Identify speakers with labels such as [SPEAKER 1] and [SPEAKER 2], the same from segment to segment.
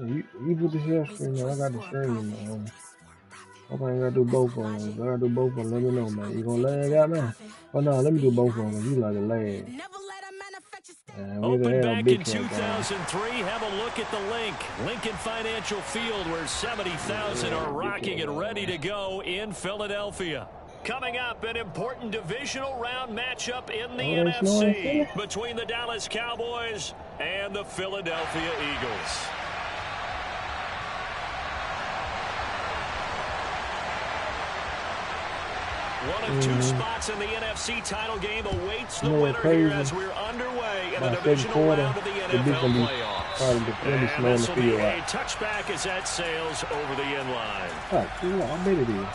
[SPEAKER 1] You put the share screen on. I got the stream, man. I think I gotta do both of them. If I gotta do both of them, let me know, man. You gonna lag out, man? Oh, no, let me do both of them. You like a lag. Man, we
[SPEAKER 2] Opened
[SPEAKER 1] the hell
[SPEAKER 2] back
[SPEAKER 1] big
[SPEAKER 2] in
[SPEAKER 1] cat game.
[SPEAKER 2] 2003. Have a look at the link. Lincoln Financial Field, where 70,000 are rocking and ready to go in Philadelphia. Coming up, an important divisional round matchup in the NFC between the Dallas Cowboys and the Philadelphia Eagles. One of two spots in the NFC title game awaits the winner here as we're underway in a divisional round of the NFL playoffs. And this will be a touchback as that sails over the end line.
[SPEAKER 1] I bet it is.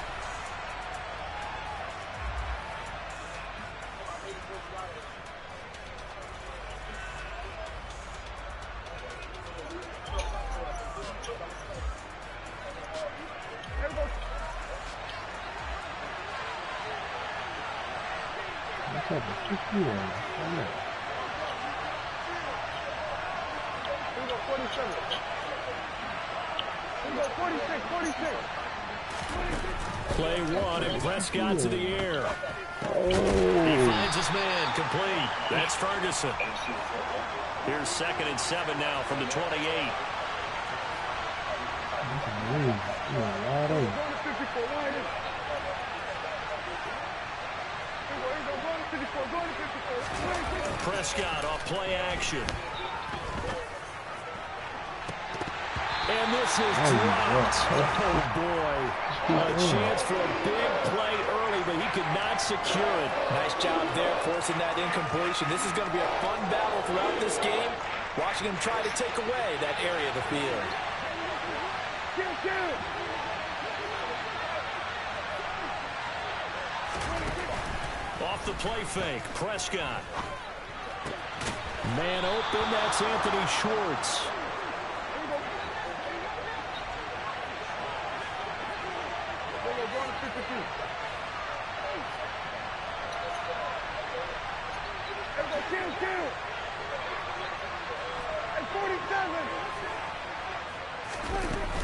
[SPEAKER 2] Play one, and Prescott to the air. He finds his man, complete. That's Ferguson. Here's 2nd and 7 now from the 28. Prescott off play action. And this is dropped. Oh, boy. A chance for a big play early, but he could not secure it.
[SPEAKER 3] Nice job there forcing that incompletion. This is going to be a fun battle throughout this game. Watching him try to take away that area of the field.
[SPEAKER 2] Off the play fake, Prescott. Man open, that's Anthony Schwartz.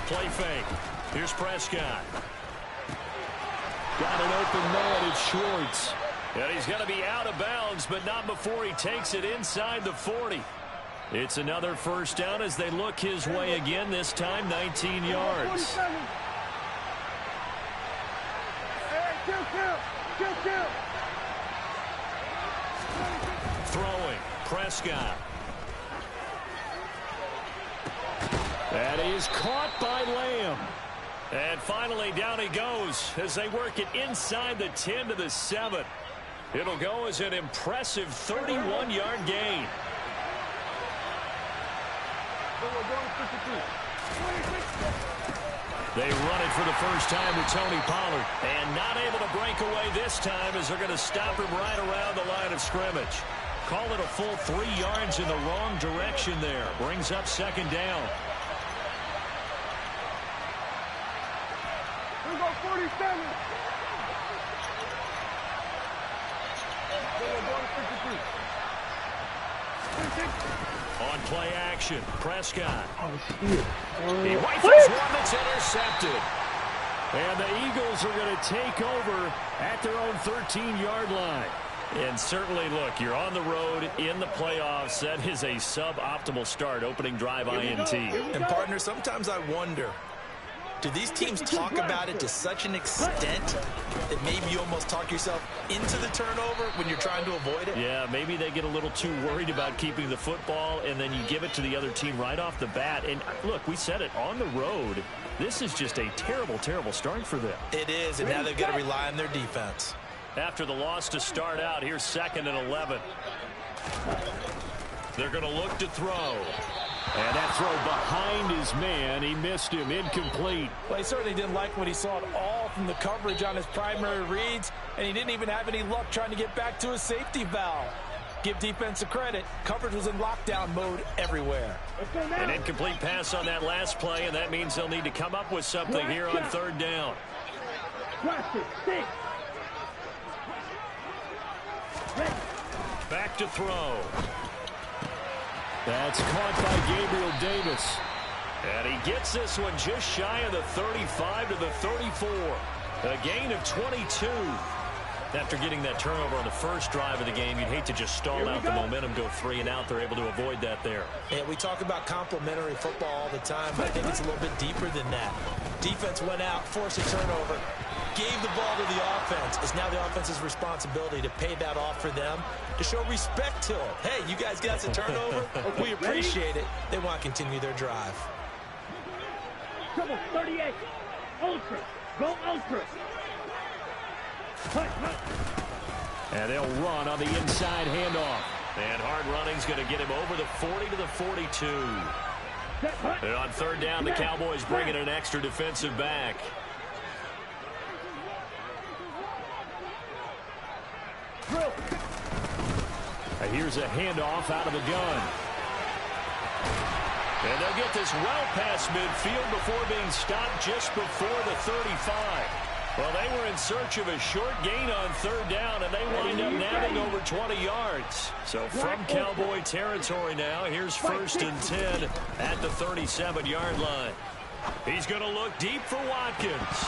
[SPEAKER 2] Play fake. Here's Prescott. Got an open man, it's Schwartz. And he's going to be out of bounds, but not before he takes it inside the 40. It's another first down as they look his way again, this time 19 yards. Throwing, Prescott. And he is caught by Lamb. And finally down he goes as they work it inside the 10 to the 7. It'll go as an impressive 31-yard gain. They run it for the first time with Tony Pollard. And not able to break away this time as they're going to stop him right around the line of scrimmage. Call it a full 3 yards in the wrong direction there. Brings up 2nd down.
[SPEAKER 4] 47.
[SPEAKER 2] On play action, Prescott. He rifles one that's intercepted. And the Eagles are going to take over at their own 13-yard line. And certainly, look, you're on the road in the playoffs. That is a suboptimal start, opening drive INT.
[SPEAKER 3] And, partner, sometimes I wonder, do these teams talk about it to such an extent that maybe you almost talk yourself into the turnover when you're trying to avoid it?
[SPEAKER 2] Yeah, maybe they get a little too worried about keeping the football, and then you give it to the other team right off the bat. And, look, we said it, on the road, this is just a terrible, terrible start for them.
[SPEAKER 3] It is, and now they've got to rely on their defense.
[SPEAKER 2] After the loss to start out, here's 2nd and 11. They're going to look to throw. And that throw behind his man, he missed him, incomplete.
[SPEAKER 3] Well, he certainly didn't like what he saw at all from the coverage on his primary reads, and he didn't even have any luck trying to get back to his safety valve. Give defense a credit. Coverage was in lockdown mode everywhere.
[SPEAKER 2] An incomplete pass on that last play, and that means they'll need to come up with something here on 3rd down. Back to throw. That's caught by Gabriel Davis. And he gets this one just shy of the 35 to the 34. A gain of 22. After getting that turnover on the first drive of the game, you'd hate to just stall out the momentum, go 3 and out. They're able to avoid that there.
[SPEAKER 3] Yeah, we talk about complementary football all the time, but I think it's a little bit deeper than that. Defense went out, forced a turnover, gave the ball to the offense. It's now the offense's responsibility to pay that off for them, to show respect to them. Hey, you guys got the turnover? We appreciate it. They want to continue their drive.
[SPEAKER 4] Trouble 38. Ultra. Go Ultra.
[SPEAKER 2] And they'll run on the inside handoff. And hard running's going to get him over the 40 to the 42. And on third down, the Cowboys bring in an extra defensive back. And here's a handoff out of the gun. And they'll get this well past midfield before being stopped just before the 35. Well, they were in search of a short gain on third down, and they wind up nabbing over 20 yards. So from Cowboy territory now, here's 1st and 10 at the 37-yard line. He's going to look deep for Watkins.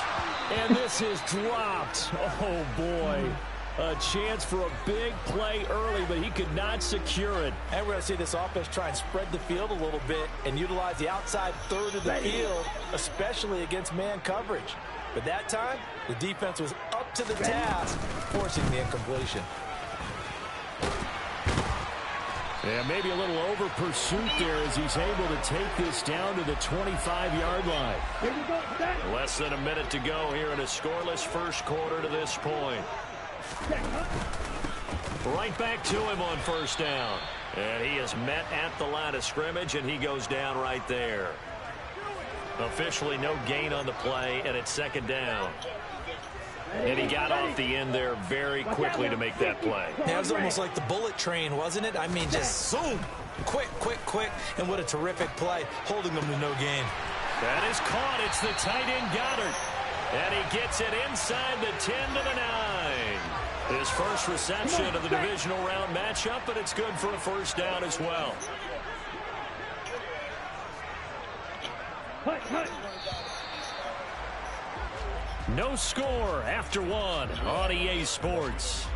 [SPEAKER 5] And this is dropped. Oh, boy. A chance for a big play early, but he could not secure it.
[SPEAKER 3] And we're going to see this offense try and spread the field a little bit and utilize the outside third of the field, especially against man coverage. But that time, the defense was up to the task, forcing the incompletion.
[SPEAKER 2] Yeah, maybe a little over pursuit there as he's able to take this down to the 25-yard line. Less than a minute to go here in a scoreless first quarter to this point. Right back to him on first down. And he is met at the line of scrimmage, and he goes down right there. Officially no gain on the play, and it's second down. And he got off the end there very quickly to make that play.
[SPEAKER 3] That was almost like the bullet train, wasn't it? I mean, just zoom. Quick, quick, quick. And what a terrific play, holding them to no gain.
[SPEAKER 2] That is caught. It's the tight end Goddard. And he gets it inside the 10 to the 9. His first reception of the divisional round matchup, but it's good for a first down as well. No score after one on EA Sports.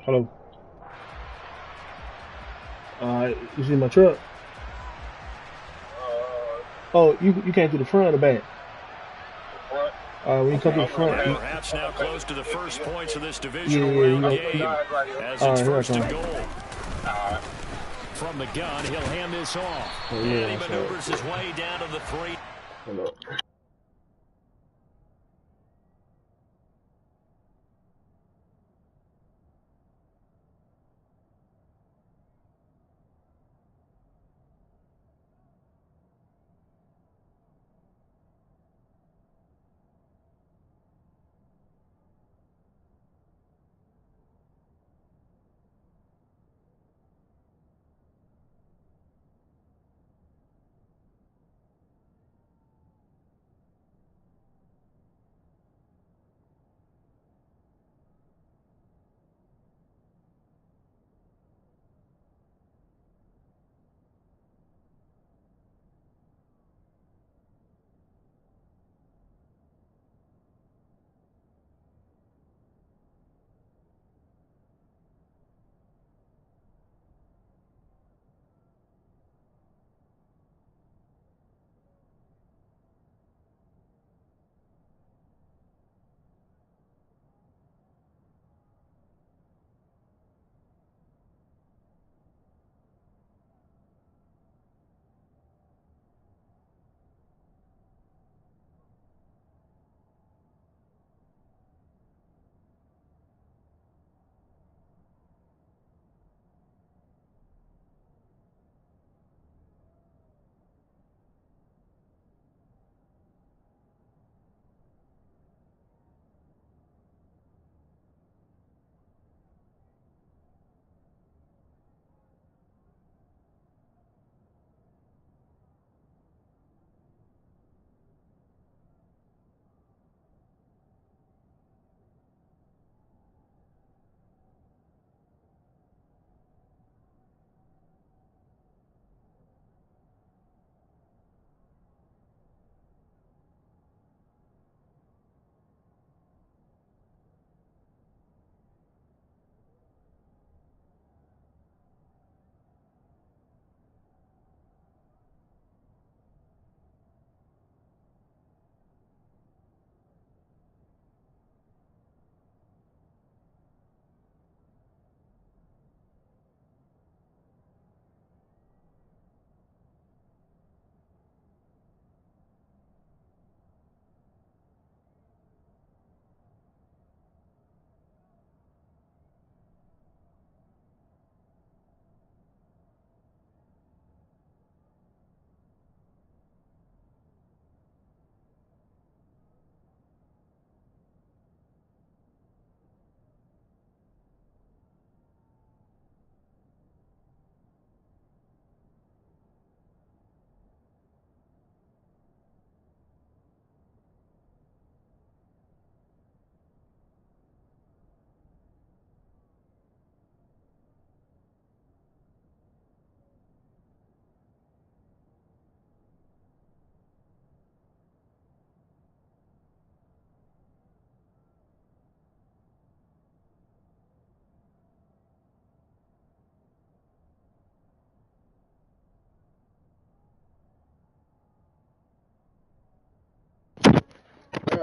[SPEAKER 1] Hello. You see my truck? Oh, you came through the front or the back? When you come to the front.
[SPEAKER 2] Perhaps now close to the first points of this divisional round game as it's first and goal. From the gun, he'll hand this off. And he maneuvers his way down to the 3.
[SPEAKER 1] Hello.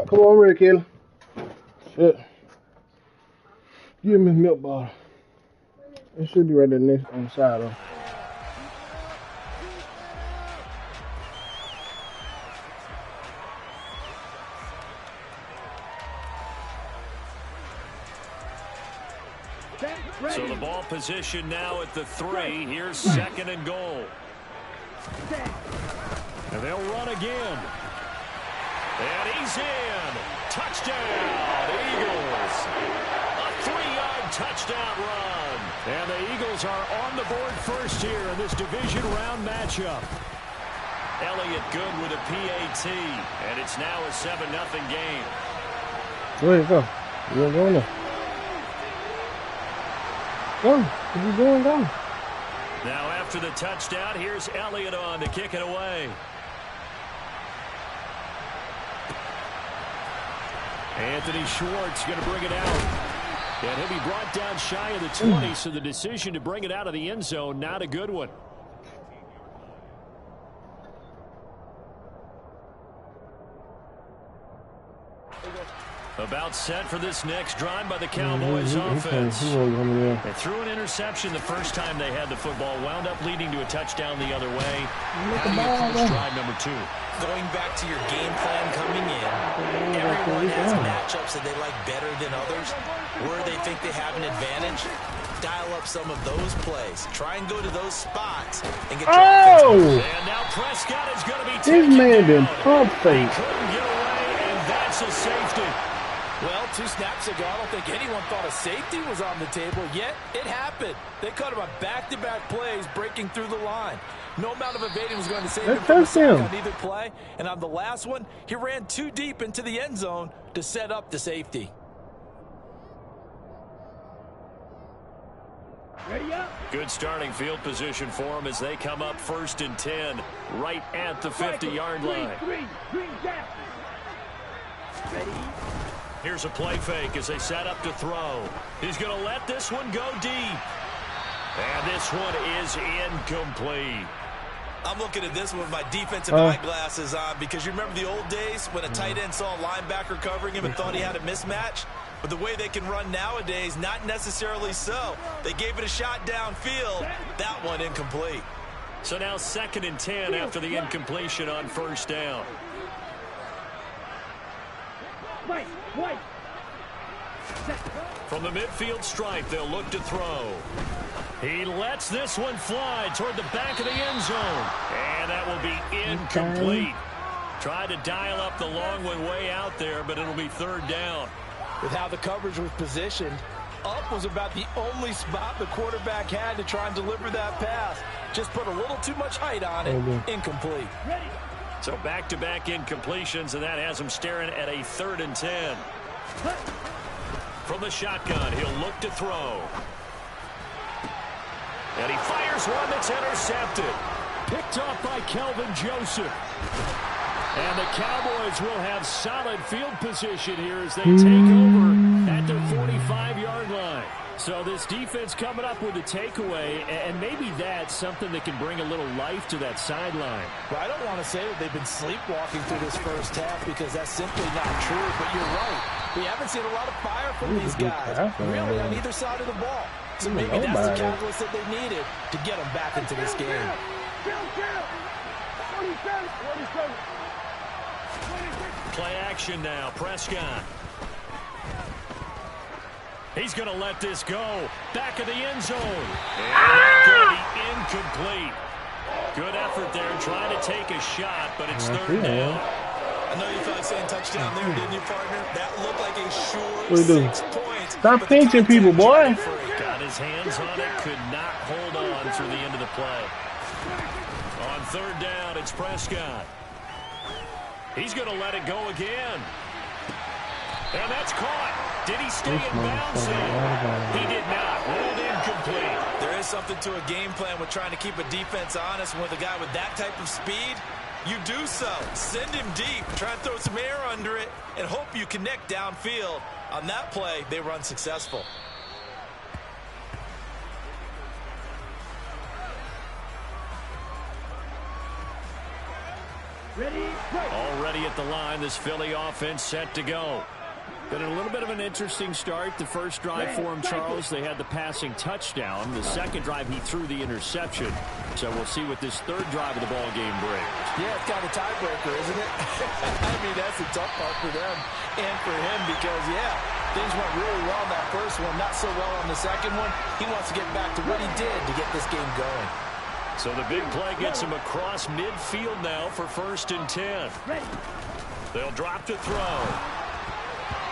[SPEAKER 1] Come on, Rick Hill. Shit. Give me his milk bottle. It should be right there next on the side though.
[SPEAKER 2] So the ball position now at the 3. Here's 2nd and goal. And they'll run again. And he's in. Touchdown, Eagles. A 3-yard touchdown run. And the Eagles are on the board first here in this division round matchup. Elliott good with a PAT. And it's now a 7-0 game.
[SPEAKER 1] Where you go? You ain't going there. Go. If you going, go.
[SPEAKER 2] Now after the touchdown, here's Elliott on to kick it away. Anthony Schwartz going to bring it out. And he'll be brought down shy of the 20, so the decision to bring it out of the end zone, not a good one. About set for this next drive by the Cowboys offense. They threw an interception the first time they had the football, wound up leading to a touchdown the other way. How do you approach drive number 2?
[SPEAKER 3] Going back to your game plan coming in, everyone has matchups that they like better than others. Where they think they have an advantage, dial up some of those plays. Try and go to those spots and get your offense.
[SPEAKER 2] And now Prescott is going to be
[SPEAKER 1] This
[SPEAKER 2] taken
[SPEAKER 1] man been
[SPEAKER 2] down.
[SPEAKER 1] pump fake.
[SPEAKER 2] Couldn't get away, and that's a safety.
[SPEAKER 3] Well, 2 snaps ago, I don't think anyone thought a safety was on the table, yet it happened. They cut him on back-to-back plays, breaking through the line. No amount of evading was going to save him from a sack on either play. And on the last one, he ran too deep into the end zone to set up the safety.
[SPEAKER 2] Good starting field position for them as they come up 1st and 10, right at the 50-yard line. Here's a play fake as they set up to throw. He's going to let this one go deep. And this one is incomplete.
[SPEAKER 3] I'm looking at this one with my defensive eyeglasses on because you remember the old days when a tight end saw a linebacker covering him and thought he had a mismatch? But the way they can run nowadays, not necessarily so. They gave it a shot downfield. That one incomplete.
[SPEAKER 2] So now 2nd and 10 after the incompletion on 1st down. From the midfield stripe, they'll look to throw. He lets this one fly toward the back of the end zone. And that will be incomplete. Tried to dial up the long one way out there, but it'll be 3rd down.
[SPEAKER 3] With how the coverage was positioned, up was about the only spot the quarterback had to try and deliver that pass. Just put a little too much height on it. Incomplete.
[SPEAKER 2] So back-to-back incompletions, and that has him staring at a 3rd and 10. From the shotgun, he'll look to throw. And he fires one that's intercepted. Picked off by Kelvin Joseph. And the Cowboys will have solid field position here as they take over at their 45-yard line. So this defense coming up with a takeaway, and maybe that's something that can bring a little life to that sideline.
[SPEAKER 3] Well, I don't want to say that they've been sleepwalking through this first half because that's simply not true, but you're right. We haven't seen a lot of fire from these guys, really on either side of the ball. So maybe that's the catalyst that they needed to get them back into this game.
[SPEAKER 2] Play action now, Prescott. He's going to let this go. Back of the end zone. And that's going to be incomplete. Good effort there, trying to take a shot, but it's 3rd down.
[SPEAKER 3] I know you felt like saying touchdown there, didn't you, partner? That looked like a short 6 points.
[SPEAKER 1] Stop pinching people, boy.
[SPEAKER 2] Got his hands on it, could not hold on through the end of the play. On 3rd down, it's Prescott. He's going to let it go again. And that's caught. Did he stay in bounds? He did not. Ruled incomplete.
[SPEAKER 3] There is something to a game plan with trying to keep a defense honest. With a guy with that type of speed, you do so. Send him deep. Try and throw some air under it and hope you connect downfield. On that play, they were unsuccessful.
[SPEAKER 2] Already at the line, this Philly offense set to go. Been a little bit of an interesting start. The first drive for him, Charles, they had the passing touchdown. The second drive, he threw the interception. So we'll see what this third drive of the ball game brings.
[SPEAKER 3] Yeah, it's kind of a tiebreaker, isn't it? I mean, that's the tough part for them and for him because, yeah, things went really well in that first one, not so well on the second one. He wants to get back to what he did to get this game going.
[SPEAKER 2] So the big play gets him across midfield now for 1st and 10. They'll drop to throw.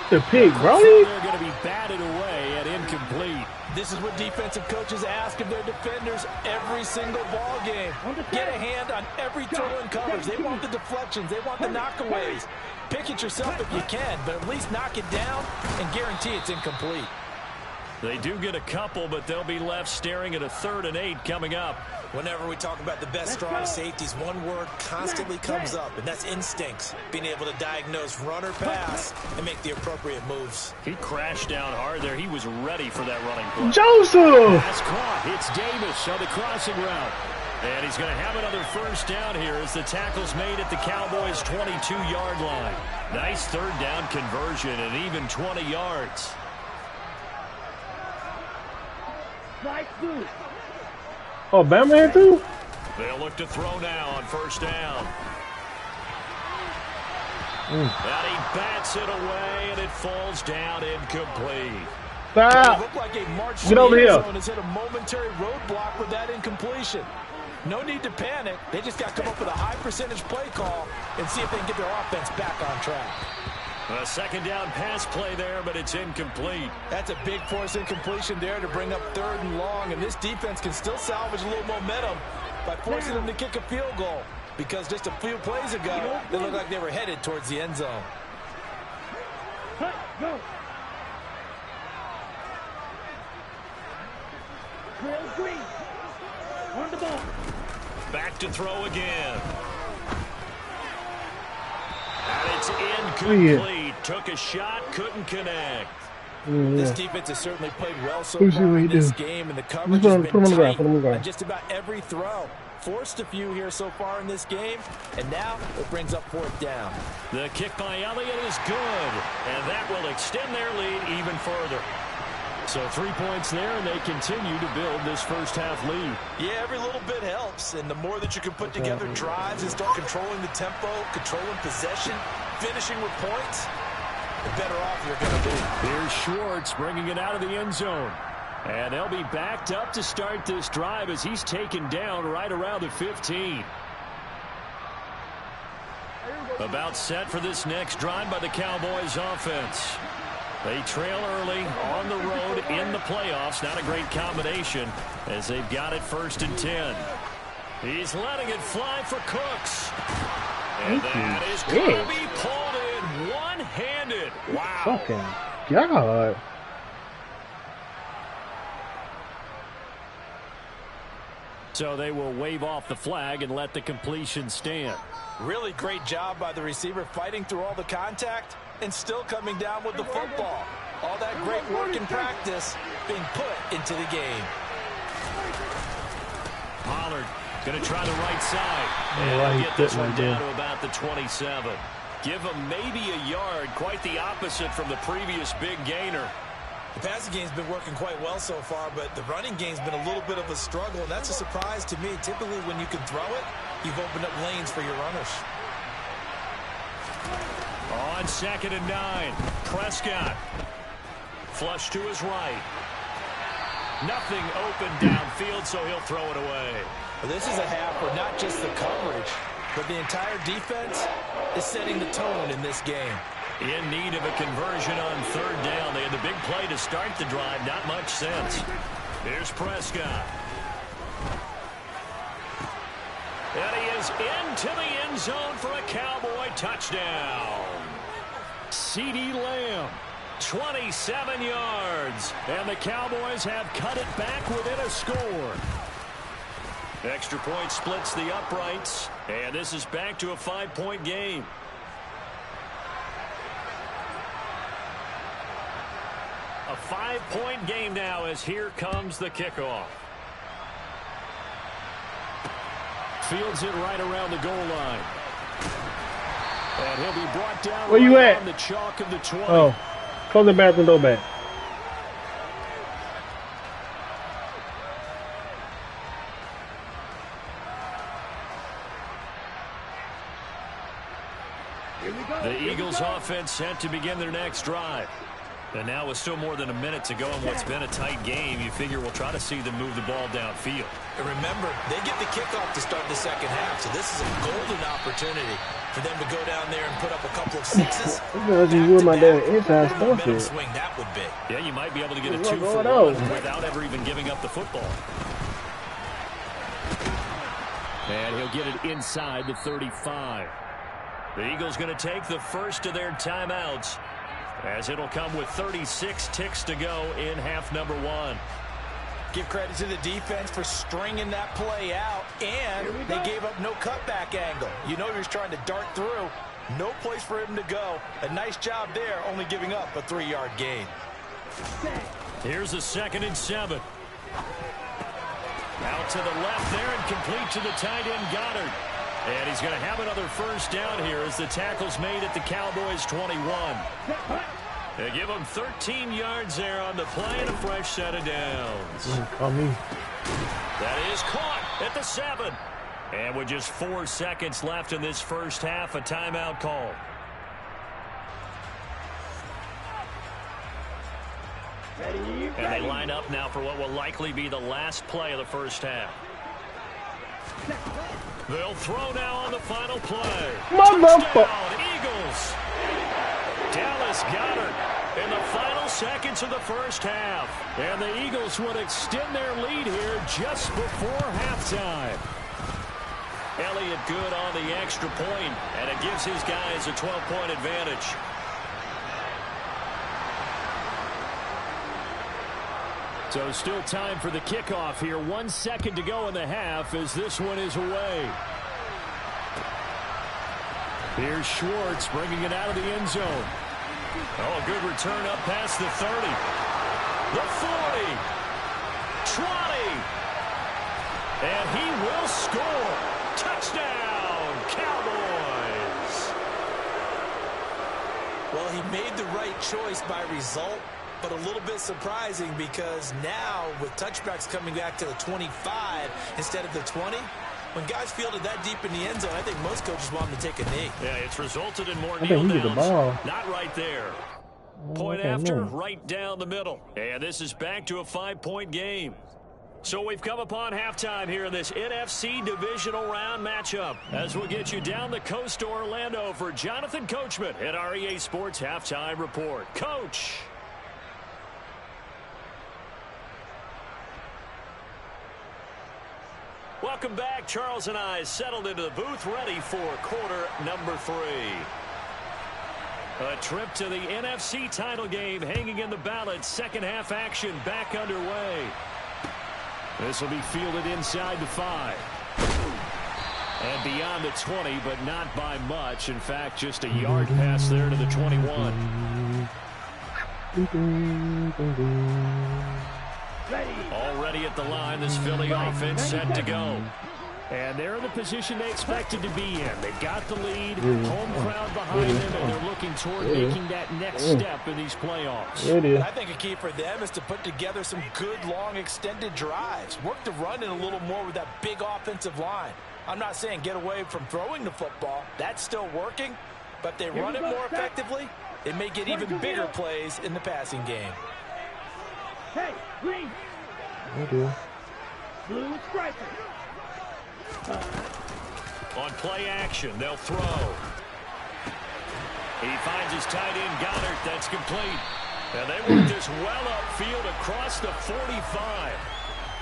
[SPEAKER 1] The pig, bro.
[SPEAKER 2] They're going to be batted away at incomplete.
[SPEAKER 3] This is what defensive coaches ask of their defenders every single ball game. Get a hand on every throw in coverage. They want the deflections. They want the knockaways. Pick it yourself if you can, but at least knock it down and guarantee it's incomplete.
[SPEAKER 2] They do get a couple, but they'll be left staring at a 3rd and 8 coming up.
[SPEAKER 3] Whenever we talk about the best strong safeties, one word constantly comes up, and that's instincts. Being able to diagnose run or pass and make the appropriate moves.
[SPEAKER 2] He crashed down hard there. He was ready for that running play.
[SPEAKER 1] Joseph!
[SPEAKER 2] That's caught. It's Davis on the crossing route. And he's going to have another 1st down here as the tackle's made at the Cowboys' 22-yard line. Nice 3rd down conversion and even 20 yards.
[SPEAKER 1] Oh, Batman too?
[SPEAKER 2] They'll look to throw now on 1st down. And he bats it away, and it falls down incomplete.
[SPEAKER 1] Stop.
[SPEAKER 3] Looked like a March
[SPEAKER 1] Get over here.
[SPEAKER 3] Has hit a momentary roadblock with that incompletion. No need to panic. They just got to come up with a high percentage play call and see if they can get their offense back on track.
[SPEAKER 2] A 2nd down pass play there, but it's incomplete.
[SPEAKER 3] That's a big force incompletion there to bring up 3rd and long, and this defense can still salvage a little momentum by forcing them to kick a field goal because just a few plays ago, they looked like they were headed towards the end zone.
[SPEAKER 4] Go. Green. On the ball.
[SPEAKER 2] Back to throw again. And it's incomplete. Took a shot, couldn't connect.
[SPEAKER 3] This defense has certainly played well so far in this game, and the coverage has been tight on just about every throw. Forced a few here so far in this game, and now it brings up 4th down.
[SPEAKER 2] The kick by Elliott is good, and that will extend their lead even further. So 3 points there, and they continue to build this first-half lead.
[SPEAKER 3] Yeah, every little bit helps, and the more that you can put together drives and start controlling the tempo, controlling possession, finishing with points, the better off you're going to be.
[SPEAKER 2] Here's Schwartz bringing it out of the end zone. And they'll be backed up to start this drive as he's taken down right around the 15. About set for this next drive by the Cowboys offense. They trail early on the road in the playoffs. Not a great combination as they've got it 1st and 10. He's letting it fly for Cooks. And that is going to be pulled in one-handed. Wow.
[SPEAKER 1] Fucking God.
[SPEAKER 2] So they will wave off the flag and let the completion stand.
[SPEAKER 3] Really great job by the receiver fighting through all the contact and still coming down with the football. All that great work in practice being put into the game.
[SPEAKER 2] Pollard going to try the right side. And get this one down to about the 27. Give him maybe a yard. Quite the opposite from the previous big gainer.
[SPEAKER 3] The passing game's been working quite well so far, but the running game's been a little bit of a struggle, and that's a surprise to me. Typically, when you can throw it, you've opened up lanes for your runners.
[SPEAKER 2] On 2nd and 9, Prescott. Flush to his right. Nothing open downfield, so he'll throw it away.
[SPEAKER 3] Well, this is a half where not just the coverage, but the entire defense is setting the tone in this game.
[SPEAKER 2] In need of a conversion on 3rd down. They had the big play to start the drive. Not much sense. Here's Prescott. And he is into the end zone for a Cowboy touchdown. CeeDee Lamb, 27 yards. And the Cowboys have cut it back within a score. Extra point splits the uprights. And this is back to a 5-point game. A 5-point game now as here comes the kickoff. Fields it right around the goal line.
[SPEAKER 5] And he'll be brought down
[SPEAKER 1] Where you at?
[SPEAKER 5] on the chalk of the 20.
[SPEAKER 1] Oh, close the bathroom door back.
[SPEAKER 5] The Eagles offense set to begin their next drive. And now with still more than a minute to go in what's been a tight game, you figure we'll try to see them move the ball downfield.
[SPEAKER 3] And remember, they get the kickoff to start the second half, so this is a golden opportunity for them to go down there and put up a couple of sixes. Swing that would be.
[SPEAKER 5] Yeah, you might be able to get a 2-for-1 without ever even giving up the football. And he'll get it inside the 35. The Eagles going to take the first of their timeouts, as it'll come with 36 ticks to go in half number 1.
[SPEAKER 3] Give credit to the defense for stringing that play out, and they gave up no cutback angle. You know he was trying to dart through. No place for him to go. A nice job there, only giving up a 3-yard gain.
[SPEAKER 5] Here's a 2nd and 7. Out to the left there and complete to the tight end Goddard. And he's going to have another first down here as the tackle's made at the Cowboys' 21. They give him 13 yards there on the play and a fresh set of downs. That is caught at the 7. And with just 4 seconds left in this first half, a timeout call. And they line up now for what will likely be the last play of the first half. They'll throw now on the final play. Touchdown, Eagles. Dallas Goedert in the final seconds of the first half. And the Eagles would extend their lead here just before halftime. Elliott good on the extra point, and it gives his guys a 12-point advantage. So still time for the kickoff here. 1 second to go in the half as this one is away. Here's Schwartz bringing it out of the end zone. Oh, a good return up past the 30. The 40. 20. And he will score. Touchdown, Cowboys.
[SPEAKER 3] Well, he made the right choice by result, but a little bit surprising because now with touchbacks coming back to the 25 instead of the 20, when guys fielded that deep in the end zone, I think most coaches want them to take a knee.
[SPEAKER 5] Yeah, it's resulted in more kneel downs. Not right there. Point after, right down the middle. And this is back to a 5-point game. So we've come upon halftime here in this NFC divisional round matchup as we'll get you down the coast to Orlando for Jonathan Coachman at our EA Sports Halftime Report. Coach. Welcome back. Charles and I settled into the booth ready for quarter number 3. A trip to the NFC title game hanging in the balance. Second half action back underway. This will be fielded inside the 5. And beyond the 20, but not by much. In fact, just a yard pass there to the 21. Already at the line, this Philly offense set to go. And they're in the position they expected to be in. They got the lead, home crowd behind them, and they're looking toward making that next step in these playoffs.
[SPEAKER 3] And I think a key for them is to put together some good, long, extended drives. Work the run in a little more with that big offensive line. I'm not saying get away from throwing the football. That's still working. But if they run it more effectively, it may get even bigger plays in the passing game.
[SPEAKER 4] Hey, green. Blue striker.
[SPEAKER 5] On play action, they'll throw. He finds his tight end Goddard. That's complete. And they work this well upfield across the 45.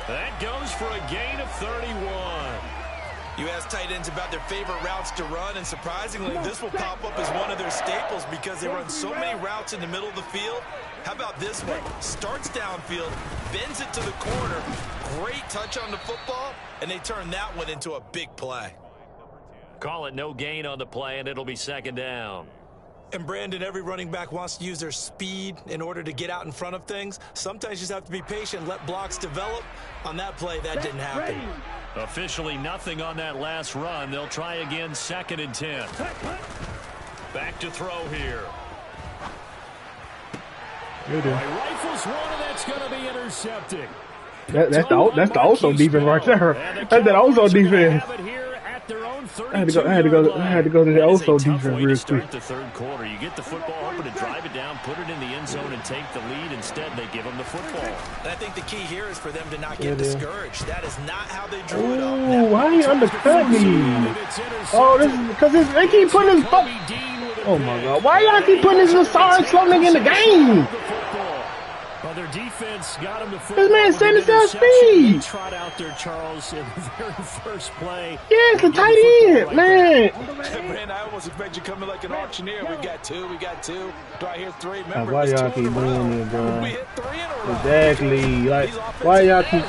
[SPEAKER 5] That goes for a gain of 31.
[SPEAKER 3] You ask tight ends about their favorite routes to run, and surprisingly, this will pop up as one of their staples because they run so many routes in the middle of the field. How about this one? Starts downfield, bends it to the corner. Great touch on the football, and they turn that one into a big play.
[SPEAKER 5] Call it no gain on the play, and it'll be second down.
[SPEAKER 3] And Brandon, every running back wants to use their speed in order to get out in front of things. Sometimes you just have to be patient, let blocks develop. On that play, that didn't happen.
[SPEAKER 5] Officially nothing on that last run. They'll try again, 2nd and 10. Back to throw here.
[SPEAKER 2] He rifles one, and that's going to be intercepted.
[SPEAKER 1] That's the also defense right there. That's that also defense. I had to go to the also defense real quick.
[SPEAKER 5] The third quarter, you get the football open to drive it down, put it in the end zone, and take the lead. Instead, they give them the football.
[SPEAKER 3] And I think the key here is for them to not get discouraged. That is not how they drew it up.
[SPEAKER 1] Oh, why he undercut me? Oh, this is because they keep putting his foot. Oh my God! Why y'all keep putting this little sorry slow nigga in the game?
[SPEAKER 2] Well, their defense got him to
[SPEAKER 1] this man sent himself speed.
[SPEAKER 2] Trot out there, Charles, in the very first play.
[SPEAKER 1] Yeah, it's a tight end, man.
[SPEAKER 3] Man, I almost expect you coming like an auctioneer. We got two. Do I hear three? Remember,
[SPEAKER 1] why y'all keep doing it, bro?
[SPEAKER 3] We hit 3 in a row.
[SPEAKER 1] Exactly. Like, why y'all keep?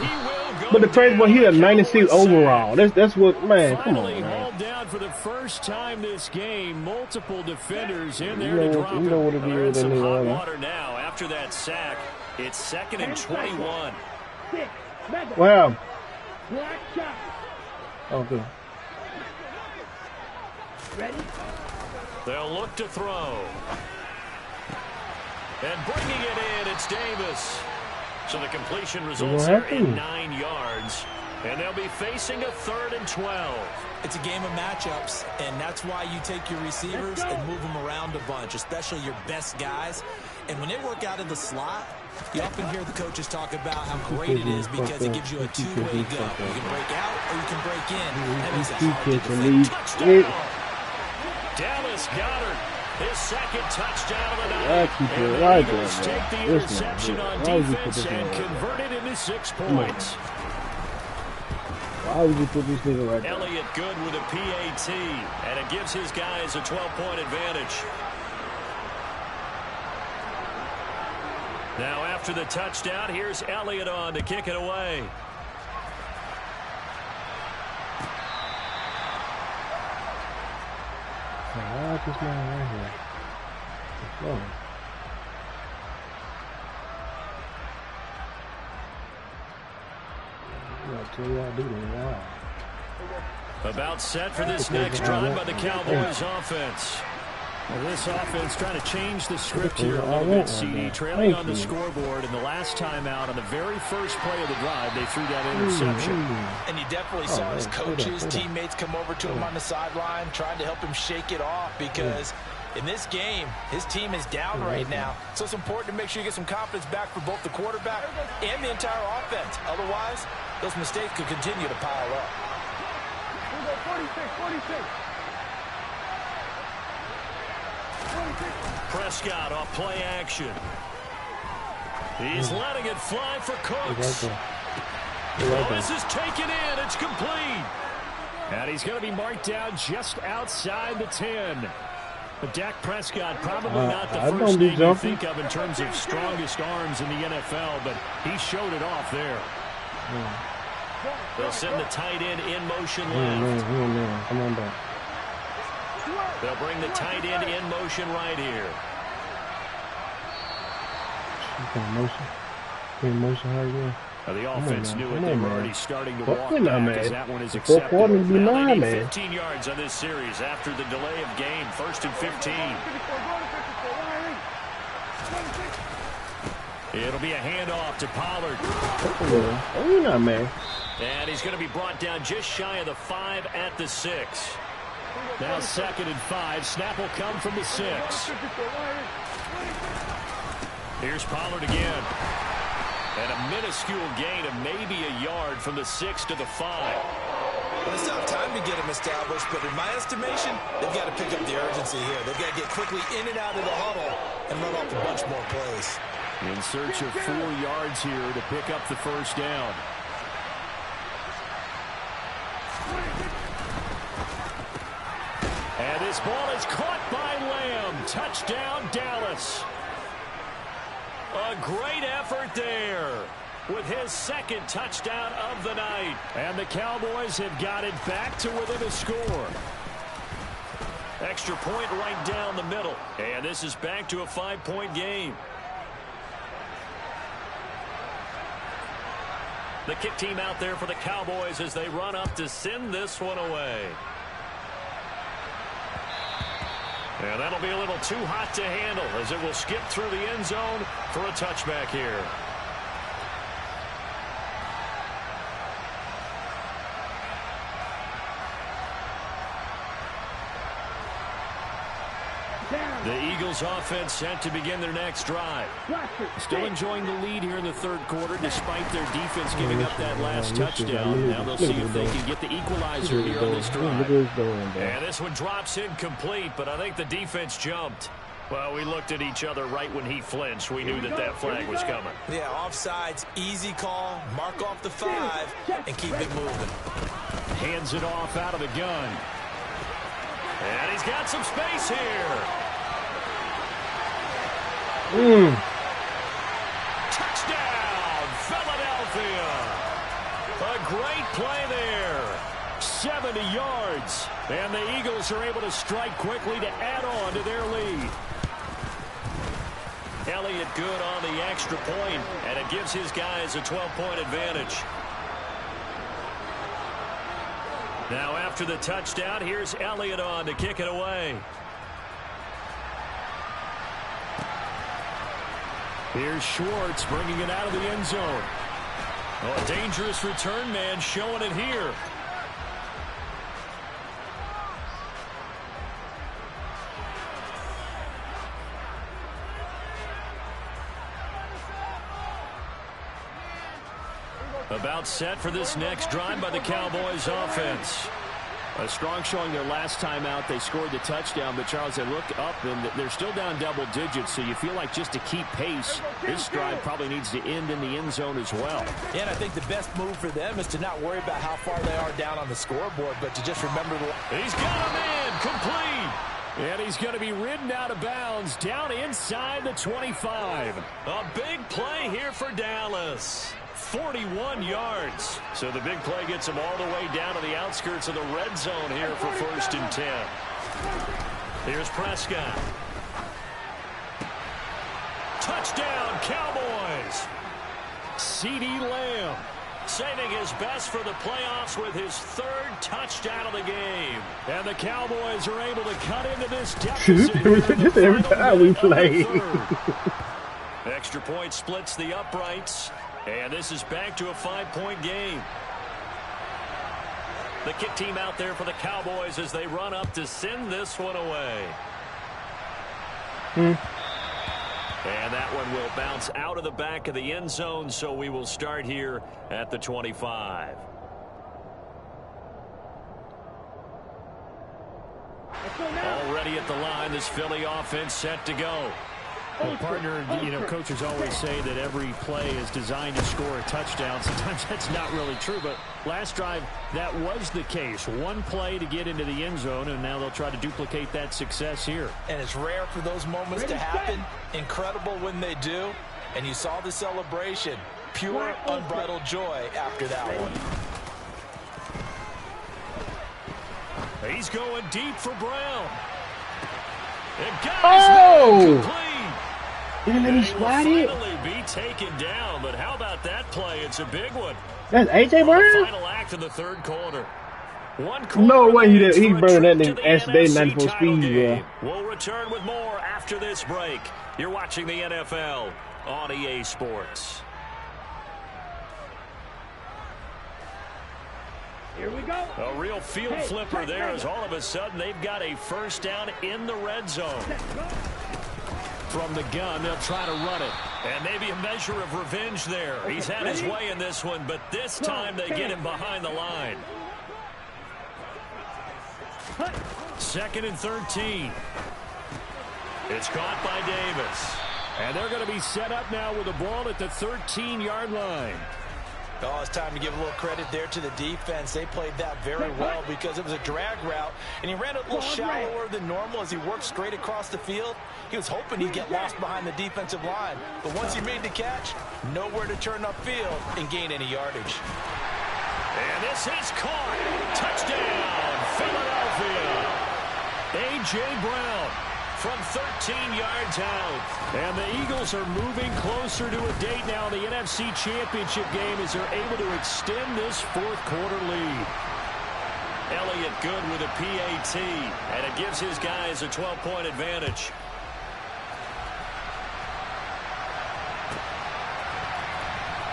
[SPEAKER 1] But the crazy one, he had 96 overall. That's what, man. Come on, man.
[SPEAKER 2] Down for the first time this game, multiple defenders in there
[SPEAKER 1] to drop. You know what it is.
[SPEAKER 5] Some hot water now after that sack. It's 2nd and 21.
[SPEAKER 1] Wow. Okay.
[SPEAKER 4] Ready?
[SPEAKER 5] They'll look to throw. And bringing it in, it's Davis. So the completion results there in 9 yards. And they'll be facing a 3rd and 12.
[SPEAKER 3] It's a game of matchups, and that's why you take your receivers and move them around a bunch, especially your best guys. And when they work out in the slot, you often hear the coaches talk about how great it is because it gives you a two-way go. You can break out or you can break in. That makes it hard to defend.
[SPEAKER 5] Touchdown! Dallas Goedert, his 2nd touchdown of the night. And the Eagles take the interception on defense and convert it into 6 points.
[SPEAKER 1] Why would you put this nigga right there?
[SPEAKER 5] Elliott good with a PAT, and it gives his guys a 12-point advantage. Now after the touchdown, here's Elliott on to kick it away.
[SPEAKER 1] I like this man right here. Let's go.
[SPEAKER 5] About set for this next drive by the Cowboys offense.
[SPEAKER 2] Well, this offense trying to change the script here a little bit, CD. Trailing on the scoreboard, and the last time out on the very first play of the drive, they threw that interception.
[SPEAKER 3] And you definitely saw his coaches, teammates come over to him on the sideline, trying to help him shake it off because in this game, his team is down right now. So it's important to make sure you get some confidence back for both the quarterback and the entire offense. Otherwise, those mistakes could continue to pile up.
[SPEAKER 4] 46.
[SPEAKER 5] Prescott off play action. He's letting it fly for Cooks. This is taken in. It's complete.
[SPEAKER 2] And he's going to be marked down just outside the 10. But Dak Prescott, probably not the first name you think of in terms of strongest arms in the NFL, but he showed it off there.
[SPEAKER 5] They'll send the tight end in motion left.
[SPEAKER 1] Come on back.
[SPEAKER 5] They'll bring the tight end in motion right here.
[SPEAKER 1] Motion right here.
[SPEAKER 5] The offense knew it. They were already starting to walk
[SPEAKER 1] back
[SPEAKER 5] as that one is accepted. Now they need 15 yards on this series after the delay of game. 1st and 15. It'll be a handoff to Pollard.
[SPEAKER 1] Oh, you're not mad.
[SPEAKER 5] And he's going to be brought down just shy of the 5 at the 6.
[SPEAKER 2] Now 2nd and 5. Snap will come from the 6.
[SPEAKER 5] Here's Pollard again. And a minuscule gain of maybe a yard from the 6 to the 5.
[SPEAKER 3] Well, it's not time to get him established, but in my estimation, they've got to pick up the urgency here. They've got to get quickly in and out of the huddle and run off a bunch more plays.
[SPEAKER 2] In search of 4 yards here to pick up the first down. And this ball is caught by Lamb. Touchdown, Dallas.
[SPEAKER 5] A great effort there with his 2nd touchdown of the night.
[SPEAKER 2] And the Cowboys have got it back to within a score.
[SPEAKER 5] Extra point right down the middle. And this is back to a 5-point game. The kick team out there for the Cowboys as they run up to send this one away. And that'll be a little too hot to handle as it will skip through the end zone for a touchback here. The Eagles offense set to begin their next drive. Still enjoying the lead here in the third quarter despite their defense giving up that last touchdown. Now they'll see if they can get the equalizer here on this drive. And this one drops incomplete, but I think the defense jumped. Well, we looked at each other right when he flinched. We knew that that flag was coming.
[SPEAKER 3] Yeah, offsides, easy call, mark off the 5, and keep it moving.
[SPEAKER 5] Hands it off out of the gun. And he's got some space here. Touchdown, Philadelphia. A great play there. 70 yards. And the Eagles are able to strike quickly to add on to their lead. Elliott good on the extra point, and it gives his guys a 12-point advantage. Now after the touchdown, here's Elliott on to kick it away. Here's Schwartz bringing it out of the end zone. Oh, a dangerous return man showing it here. About set for this next drive by the Cowboys offense. A strong showing their last time out. They scored the touchdown, but Charles, they look up and they're still down double digits, so you feel like just to keep pace, this drive probably needs to end in the end zone as well.
[SPEAKER 3] Yeah, and I think the best move for them is to not worry about how far they are down on the scoreboard, but to just remember the...
[SPEAKER 5] He's got a man complete. And he's going to be ridden out of bounds down inside the 25. A big play here for Dallas. 41 yards. So the big play gets him all the way down to the outskirts of the red zone here for 1st and 10. Here's Prescott. Touchdown, Cowboys. CeeDee Lamb saving his best for the playoffs with his 3rd touchdown of the game. And the Cowboys are able to cut into this deficit
[SPEAKER 1] every time we play.
[SPEAKER 5] Extra point splits the uprights. And this is back to a 5-point game. The kick team out there for the Cowboys as they run up to send this one away. And that one will bounce out of the back of the end zone, so we will start here at the 25. Already at the line, this Philly offense set to go.
[SPEAKER 2] Well, partner, coaches always say that every play is designed to score a touchdown. Sometimes that's not really true, but last drive, that was the case. One play to get into the end zone, and now they'll try to duplicate that success here.
[SPEAKER 3] And it's rare for those moments to happen. Incredible when they do. And you saw the celebration. Pure, unbridled joy after that one.
[SPEAKER 5] He's going deep for Brown. And guys,
[SPEAKER 1] didn't let me slide it.
[SPEAKER 5] Finally be taken down, but how about that play? It's a big one.
[SPEAKER 1] That's AJ Brown?
[SPEAKER 5] Final act of the third quarter.
[SPEAKER 1] No way he burned that thing SD 94 speed, bro.
[SPEAKER 5] We'll return with more after this break. You're watching the NFL on EA Sports.
[SPEAKER 4] Here we go.
[SPEAKER 5] A real field flipper there as all of a sudden they've got a first down in the red zone. From the gun, they'll try to run it. And maybe a measure of revenge there. He's had his way in this one, but this time they get him behind the line. 2nd and 13. It's caught by Davis. And they're going to be set up now with the ball at the 13-yard line.
[SPEAKER 3] Oh, it's time to give a little credit there to the defense. They played that very well because it was a drag route, and he ran it a little shallower than normal as he worked straight across the field. He was hoping he'd get lost behind the defensive line, but once he made the catch, nowhere to turn upfield and gain any yardage.
[SPEAKER 5] And this is caught. Touchdown, Philadelphia. A.J. Brown from 13 yards out. And the Eagles are moving closer to a date now in the NFC Championship game as they're able to extend this 4th quarter lead. Elliott good with a PAT, and it gives his guys a 12-point advantage.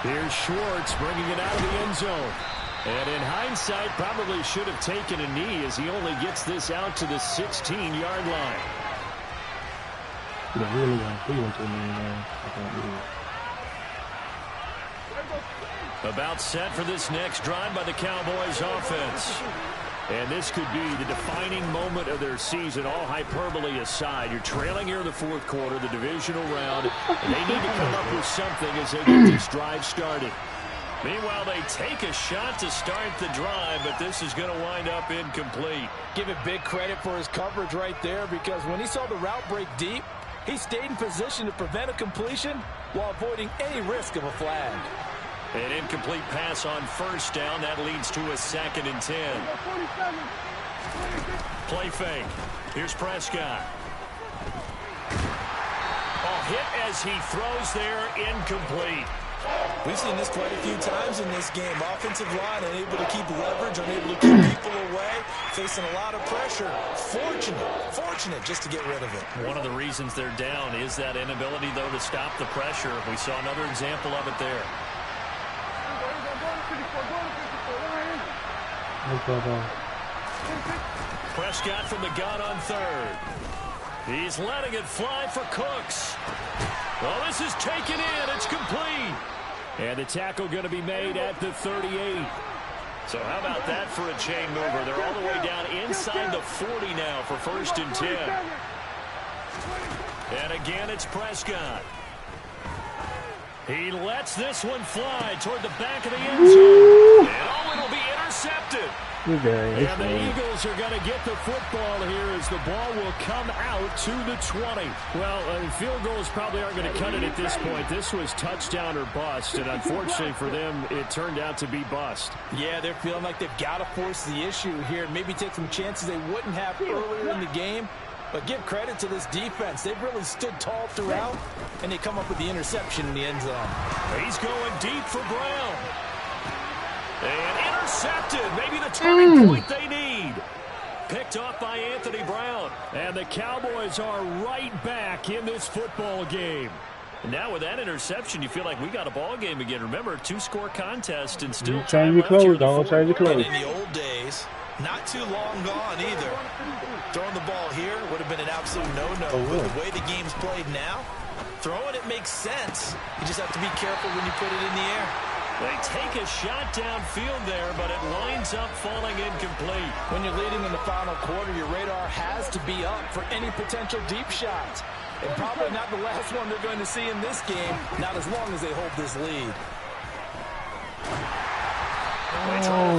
[SPEAKER 2] Here's Schwartz bringing it out of the end zone. And in hindsight, probably should have taken a knee as he only gets this out to the 16-yard line. About set for this next drive by the Cowboys offense. And this could be the defining moment of their season, all hyperbole aside. You're trailing here in the fourth quarter, the divisional round, and they need to come up with something as they get this drive started. Meanwhile, they take a shot to start the drive, but this is going to wind up incomplete.
[SPEAKER 3] Give it big credit for his coverage right there, because when he saw the route break deep, he stayed in position to prevent a completion while avoiding any risk of a flag.
[SPEAKER 5] An incomplete pass on first down. That leads to a 2nd and 10. Play fake. Here's Prescott. Hit as he throws there, incomplete.
[SPEAKER 3] We've seen this quite a few times in this game. Offensive line unable to keep leverage, unable to keep people away, facing a lot of pressure. Fortunate just to get rid of it.
[SPEAKER 5] One of the reasons they're down is that inability, though, to stop the pressure. We saw another example of it there. Prescott from the gun on 3rd. He's letting it fly for Cooks. Well, this is taken in. It's complete. And the tackle going to be made at the 38. So how about that for a chain mover? They're all the way down inside the 40 now for 1st and 10. And again, it's Prescott. He lets this one fly toward the back of the end zone. And it'll be intercepted. And the Eagles are going to get the football here as the ball will come out to the 20. Well, field goals probably aren't going to cut it at this point. This was touchdown or bust, and unfortunately for them, it turned out to be bust.
[SPEAKER 3] Yeah, they're feeling like they've got to force the issue here and maybe take some chances they wouldn't have earlier in the game. But give credit to this defense. They've really stood tall throughout, and they come up with the interception in the end zone.
[SPEAKER 5] He's going deep for Brown. And intercepted. Maybe the turning point they need. Picked off by Anthony Brown. And the Cowboys are right back in this football game. And now with that interception, you feel like we got a ball game again. Remember, 2-score contest and still time left here.
[SPEAKER 3] Don't change your clothes. In the old days, not too long gone either. Throwing the ball here would have been an absolute no-no. But the way the game's played now, throwing it makes sense. You just have to be careful when you put it in the air.
[SPEAKER 5] They take a shot downfield there, but it winds up falling incomplete.
[SPEAKER 3] When you're leading in the final quarter, your radar has to be up for any potential deep shots. And probably not the last one they're going to see in this game, not as long as they hold this lead.
[SPEAKER 1] Oh,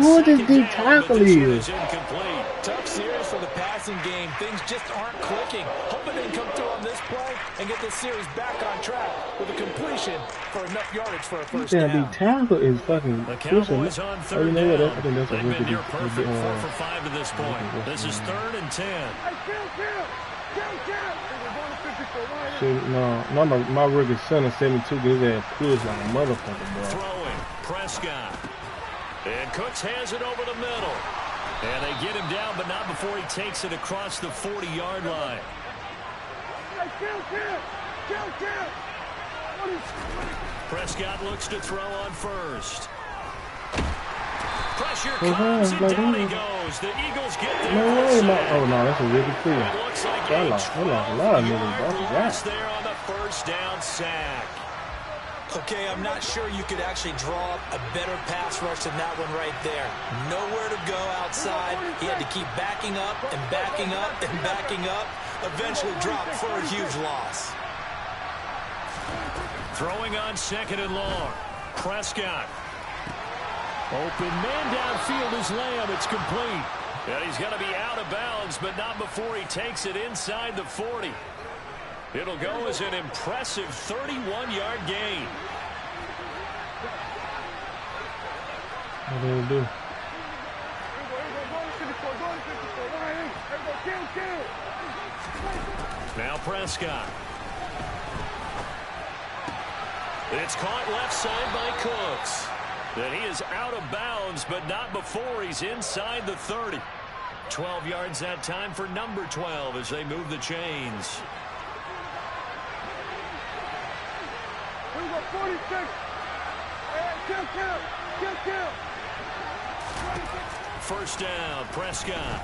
[SPEAKER 1] what this deep tackle is?
[SPEAKER 3] Tough series for the passing game. Things just aren't clicking. Hoping they can come through on this play and get this series back on track with a completion for enough yardage for a first down.
[SPEAKER 1] That deep tackle is fucking
[SPEAKER 5] the Cowboys on 3rd down.
[SPEAKER 1] They've
[SPEAKER 5] been near perfect 4 for 5 to this point. This is 3rd and 10.
[SPEAKER 1] See, no, my rookie center 72 gets his ass pushed like a motherfucker, bro.
[SPEAKER 5] Throwing, Prescott. And Cooks has it over the middle. And they get him down, but not before he takes it across the 40-yard line. Prescott looks to throw on 1st. Pressure comes, and down he goes. The Eagles get there.
[SPEAKER 1] Oh, no, that's a really clear.
[SPEAKER 5] It looks like
[SPEAKER 1] they lost a lot of niggas,
[SPEAKER 5] there on the first down sack.
[SPEAKER 3] Okay, I'm not sure you could actually draw up a better pass rush than that one right there. Nowhere to go outside. He had to keep backing up and backing up and backing up. Eventually dropped for a huge loss.
[SPEAKER 5] Throwing on 2nd and long. Prescott. Open man downfield is Lamb. It's complete. And he's going to be out of bounds, but not before he takes it inside the 40. It'll go as an impressive 31-yard gain.
[SPEAKER 1] What do they do?
[SPEAKER 5] Now Prescott. It's caught left side by Cooks. that he is out of bounds, but not before he's inside the 30. 12 yards that time for number 12 as they move the chains.
[SPEAKER 4] We got 46. Kill.
[SPEAKER 5] First down, Prescott.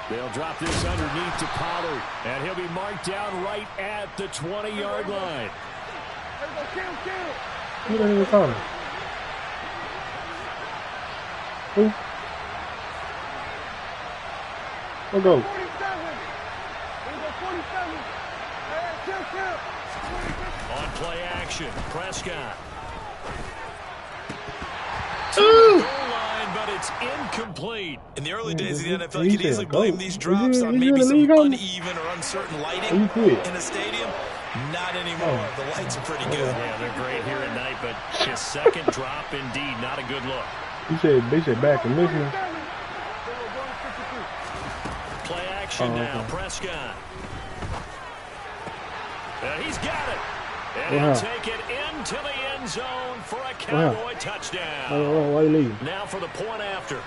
[SPEAKER 5] They'll drop this underneath to Pollard, and he'll be marked down right at the 20-yard line.
[SPEAKER 1] Who are you calling? Who? We'll go.
[SPEAKER 4] 47.
[SPEAKER 5] On play action, Prescott.
[SPEAKER 1] Ooh.
[SPEAKER 5] Goal line, but it's incomplete.
[SPEAKER 3] In the early days of the NFL, you could easily blame these drops on maybe some uneven or uncertain lighting in the stadium. Not anymore. The lights are pretty good.
[SPEAKER 5] Yeah, they're great here at night, but his second drop, indeed, not a good look.
[SPEAKER 1] They said back in Michigan.
[SPEAKER 5] Play action now, Prescott. And he's got it. And he'll take it into the end zone for a Cowboy touchdown.
[SPEAKER 1] Why you leaving?
[SPEAKER 5] Now for the point after.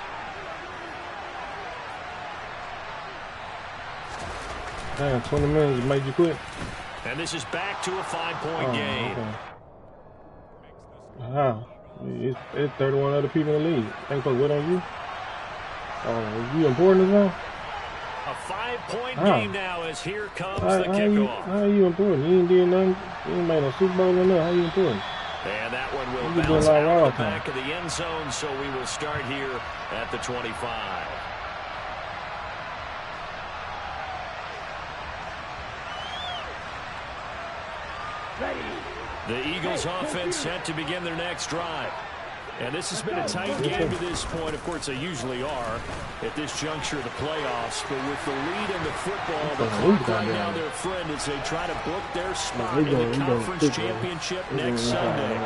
[SPEAKER 1] Damn, 20 minutes made you quit.
[SPEAKER 5] And this is back to a 5-point game.
[SPEAKER 1] Okay. Wow. It's 31 other people in the league. Think folks wait on you? Is you important as well?
[SPEAKER 5] A 5-point game now as here comes the kickoff.
[SPEAKER 1] How are you important? You ain't did nothing. You ain't made no Super Bowl or nothing. How you important?
[SPEAKER 5] And that one will bounce out the back of the end zone, so we will start here at the 25. The Eagles offense set to begin their next drive. And this has been a tight game to this point. Of course, they usually are at this juncture of the playoffs. But with the lead in the football, the clock right now their friend as they try to book their spot in the conference championship next Sunday.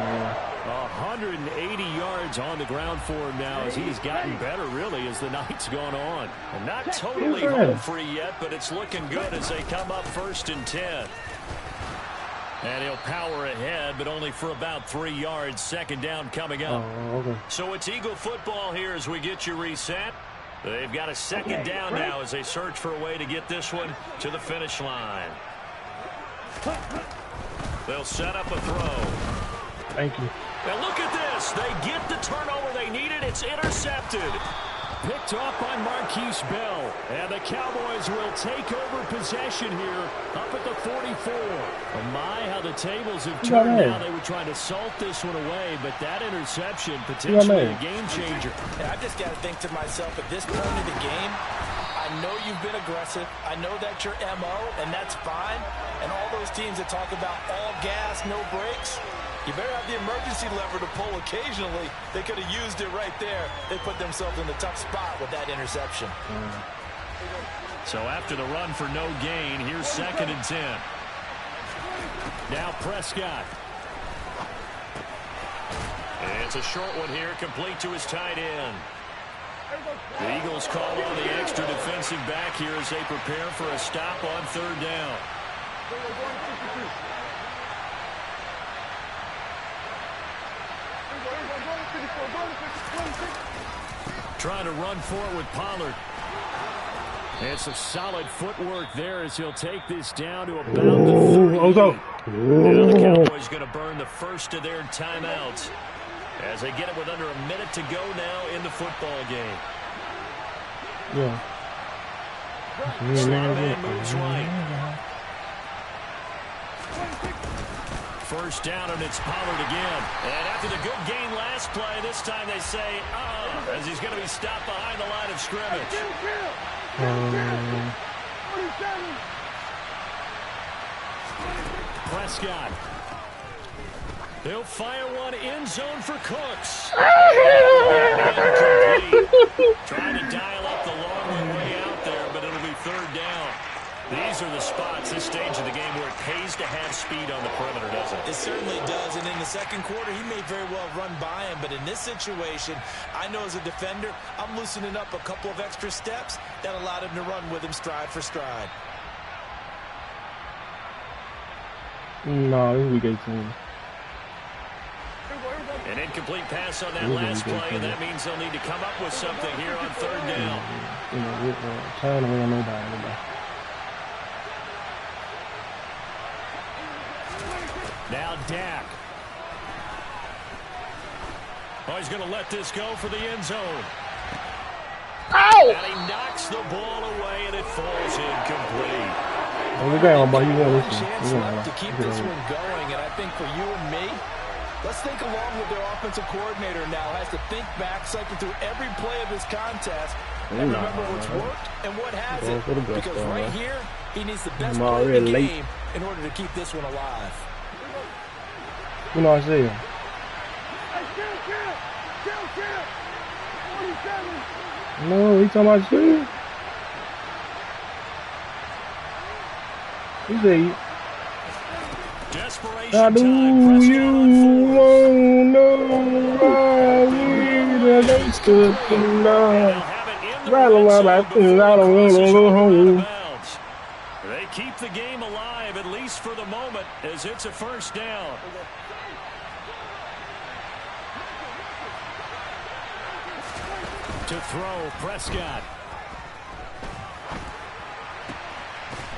[SPEAKER 5] 180 yards on the ground for him now as he's gotten better, really, as the night's gone on. And not totally home free yet, but it's looking good as they come up 1st and 10. And he'll power ahead, but only for about 3 yards. Second down coming up. So it's Eagle football here as we get you reset. They've got a second down now as they search for a way to get this one to the finish line. They'll set up a throw.
[SPEAKER 1] Thank you.
[SPEAKER 5] Now look at this. They get the turnover they needed. It's intercepted. Picked off by Marquise Bell. And the Cowboys will take over possession here up at the 44. Oh my, how the tables have turned now. They were trying to salt this one away, but that interception potentially a game changer.
[SPEAKER 3] I just got to think to myself, at this point of the game, I know you've been aggressive. I know that's your MO, and that's fine. And all those teams that talk about all gas, no brakes, you better have the emergency lever to pull occasionally. They could have used it right there. They put themselves in a tough spot with that interception.
[SPEAKER 5] So after the run for no gain, here's 2nd and 10. Now Prescott. And it's a short one here, complete to his tight end. The Eagles call on the extra defensive back here as they prepare for a stop on 3rd down. Trying to run for it with Pollard. And some solid footwork there as he'll take this down to about the 30. Now the Cowboys going to burn the first of their timeouts as they get it with under a minute to go now in the football game.
[SPEAKER 1] Yeah.
[SPEAKER 5] Slot man moves right. First down, and it's Pollard again. And after the good gain last play, this time they say, as he's going to be stopped behind the line of scrimmage. Prescott. He'll fire one end zone for Cooks. Trying to dial up the long way out there, but it'll be 3rd down. These are the spots, this stage of the game, where it pays to have speed on the perimeter, doesn't it?
[SPEAKER 3] It certainly does, and in the second quarter, he may very well run by him, but in this situation, I know as a defender, I'm loosening up a couple of extra steps that allowed him to run with him stride for stride.
[SPEAKER 1] No, this is week 18.
[SPEAKER 5] An incomplete pass on that last play, and that means they'll need to come up with something here on third down.
[SPEAKER 1] Turn around nobody.
[SPEAKER 5] Now Dak. Oh, he's going to let this go for the end zone.
[SPEAKER 1] Ow!
[SPEAKER 5] And he knocks the ball away, and it falls incomplete.
[SPEAKER 1] We're going to
[SPEAKER 3] chance left to keep this one going, and I think for you and me, let's think along with their offensive coordinator now. Has to think back, cycle through every play of this contest, and remember what's worked and what hasn't. Because right here, he needs the best play of the game in order to keep this one alive.
[SPEAKER 1] You know what I say? No, he talking about shit. He said,
[SPEAKER 5] I do you
[SPEAKER 1] won't know why they stood tonight. Rattle about things I don't want to go home.
[SPEAKER 5] They keep the game alive, at least for the moment, as it's a first down. To throw, Prescott.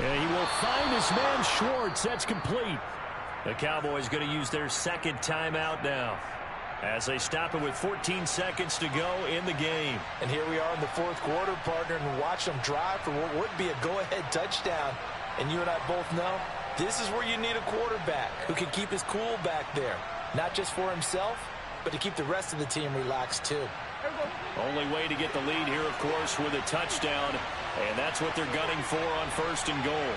[SPEAKER 5] And he will find his man Schwartz. That's complete. The Cowboys going to use their second timeout now as they stop it with 14 seconds to go in the game.
[SPEAKER 3] And here we are in the fourth quarter, partner, and watch them drive for what would be a go-ahead touchdown. And you and I both know this is where you need a quarterback who can keep his cool back there, not just for himself, but to keep the rest of the team relaxed too.
[SPEAKER 5] Only way to get the lead here, of course, with a touchdown, and that's what they're gunning for on first and goal.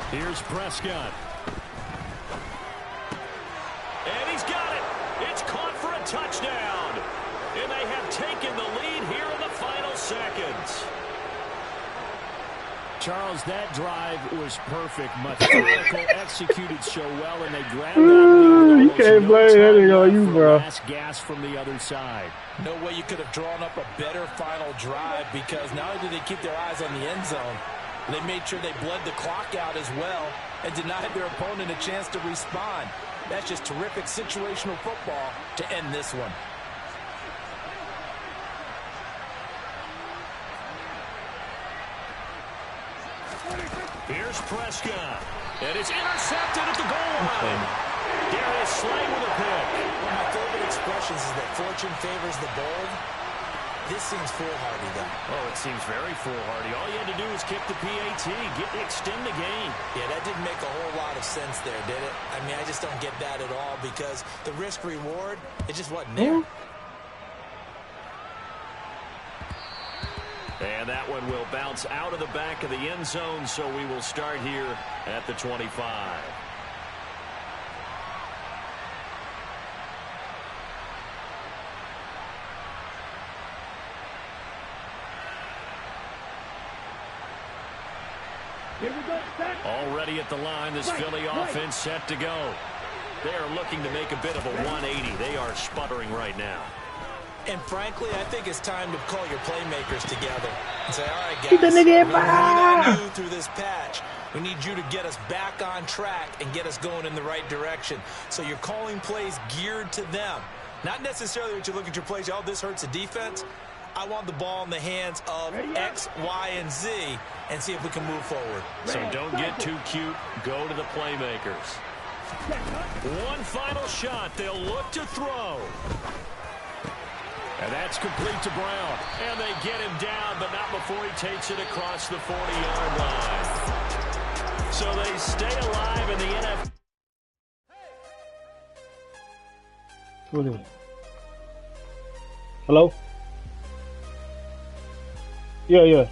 [SPEAKER 5] Here's Prescott. And he's got it. It's caught for a touchdown. And they have taken the lead here in the final seconds.
[SPEAKER 2] Charles, that drive was perfect. Methodical, executed so well, and they grabbed that lead.
[SPEAKER 1] You can't blame anything on you, bro.
[SPEAKER 2] Last gas from the other side.
[SPEAKER 3] No way you could have drawn up a better final drive, because not only did they keep their eyes on the end zone, they made sure they bled the clock out as well and denied their opponent a chance to respond. That's just terrific situational football to end this one.
[SPEAKER 5] Here's Prescott. And it's intercepted at the goal line. Darius Slay with a pick.
[SPEAKER 3] One of my favorite expressions is that fortune favors the bold. This seems foolhardy, though.
[SPEAKER 5] Oh, it seems very foolhardy. All you had to do was kick the PAT, extend the game.
[SPEAKER 3] Yeah, that didn't make a whole lot of sense there, did it? I mean, I just don't get that at all, because the risk-reward, it just wasn't there.
[SPEAKER 5] And that one will bounce out of the back of the end zone, so we will start here at the 25. Already at the line, this Philly offense set to go. They are looking to make a bit of a 180. They are sputtering right now.
[SPEAKER 3] And frankly, I think it's time to call your playmakers together and say, all right, guys, we're leaning on you through this patch. We need you to get us back on track and get us going in the right direction. So you're calling plays geared to them. Not necessarily that you look at your plays, oh, this hurts the defense. I want the ball in the hands of X, Y, and Z and see if we can move forward.
[SPEAKER 5] So don't get too cute. Go to the playmakers. One final shot. They'll look to throw. And that's complete to Brown. And they get him down, but not before he takes it across the 40-yard line. So they stay alive in the NFL.
[SPEAKER 1] What is it? Hello? Yeah.